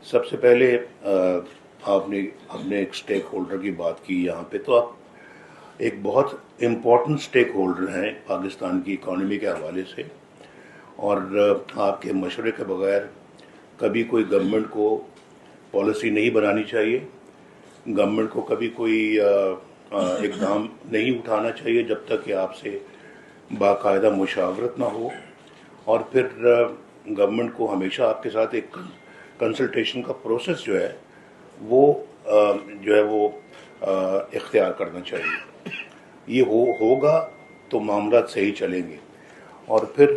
सबसे पहले आपने अपने एक स्टेक होल्डर की बात की यहाँ पे, तो आप एक बहुत इम्पोर्टेंट स्टेक होल्डर हैं पाकिस्तान की इकॉनमी के हवाले से। और आपके मशवरे के बगैर कभी कोई गवर्नमेंट को पॉलिसी नहीं बनानी चाहिए, गवर्नमेंट को कभी कोई इक़दाम नहीं उठाना चाहिए जब तक कि आपसे बाकायदा मुशावरत ना हो। और फिर गवर्नमेंट को हमेशा आपके साथ एक कंसल्टेशन का प्रोसेस जो है वो इख्तियार करना चाहिए। ये होगा तो मामला सही चलेंगे। और फिर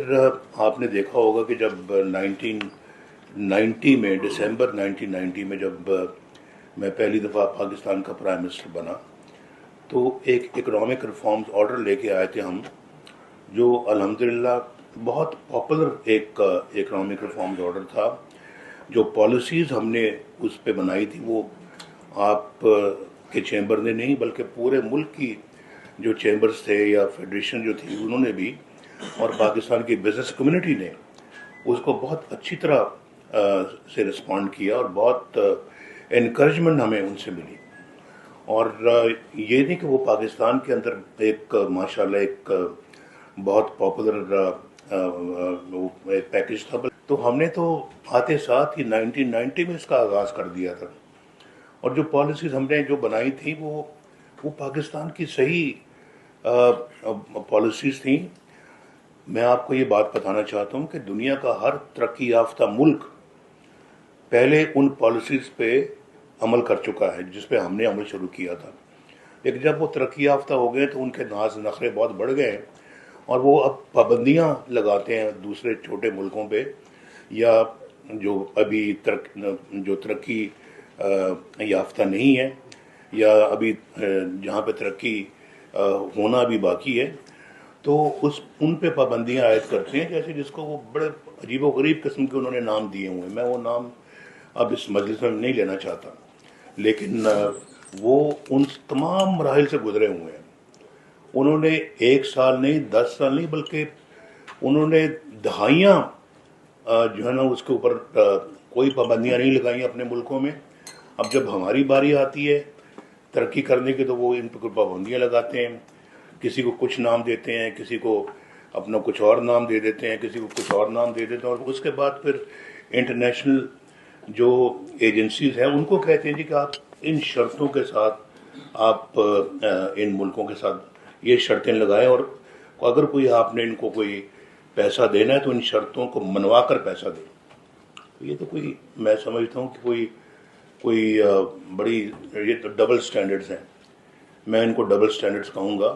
आपने देखा होगा कि जब 1990 में, दिसंबर 1990 में जब मैं पहली दफ़ा पाकिस्तान का प्राइम मिनिस्टर बना, तो एक इकोनॉमिक रिफॉर्म्स ऑर्डर लेके आए थे हम, जो अल्हम्दुलिल्लाह बहुत पॉपुलर एक इकोनॉमिक रिफॉर्म्स ऑर्डर था। जो पॉलिसीज़ हमने उस पे बनाई थी वो आप के चैम्बर ने नहीं बल्कि पूरे मुल्क की जो चैम्बर्स थे या फेडरेशन जो थी उन्होंने भी, और पाकिस्तान की बिजनेस कम्युनिटी ने उसको बहुत अच्छी तरह से रिस्पॉन्ड किया और बहुत इनकरेजमेंट हमें उनसे मिली। और ये नहीं कि वो पाकिस्तान के अंदर एक माशाल्लाह एक बहुत पॉपुलर एक पैकेज था, तो हमने तो आते साथ ही 1990 में इसका आगाज़ कर दिया था। और जो पॉलिसीज़ हमने जो बनाई थी वो पाकिस्तान की सही पॉलिसीज़ थी। मैं आपको ये बात बताना चाहता हूँ कि दुनिया का हर तरक्की याफ्ता मुल्क पहले उन पॉलिसीज़ पे अमल कर चुका है जिस पे हमने अमल शुरू किया था। लेकिन जब वो तरक्की याफ्ता हो गए तो उनके नाज नखरे बहुत बढ़ गए और वो अब पाबंदियाँ लगाते हैं दूसरे छोटे मुल्कों पे, या जो अभी जो तरक्की याफ्ता नहीं है या अभी जहाँ पे तरक्की होना भी बाकी है, तो उन पे पाबंदियाँ आयद करते हैं, जैसे जिसको वो बड़े अजीब व गरीब किस्म के उन्होंने नाम दिए हुए हैं। मैं वो नाम अब इस मजलिस में नहीं लेना चाहता, लेकिन वो उन तमाम मराहिल से गुजरे हुए हैं। उन्होंने 1 साल नहीं, 10 साल नहीं, बल्कि उन्होंने दहाइयाँ जो है ना उसके ऊपर कोई पाबंदियाँ नहीं लगाई अपने मुल्कों में। अब जब हमारी बारी आती है तरक्की करने की तो वो इन पर पाबंदियाँ लगाते हैं, किसी को कुछ नाम देते हैं, किसी को अपना कुछ और नाम दे देते हैं, किसी को कुछ और नाम दे देते हैं, और उसके बाद फिर इंटरनेशनल जो एजेंसीज हैं उनको कहते हैं जी कि आप इन शर्तों के साथ आप इन मुल्कों के साथ ये शर्तें लगाएं, और अगर कोई आपने इनको कोई पैसा देना है तो इन शर्तों को मनवा कर पैसा दें। तो ये तो कोई, मैं समझता हूँ कि कोई बड़ी, ये तो डबल स्टैंडर्ड्स हैं। मैं इनको डबल स्टैंडर्ड्स कहूँगा।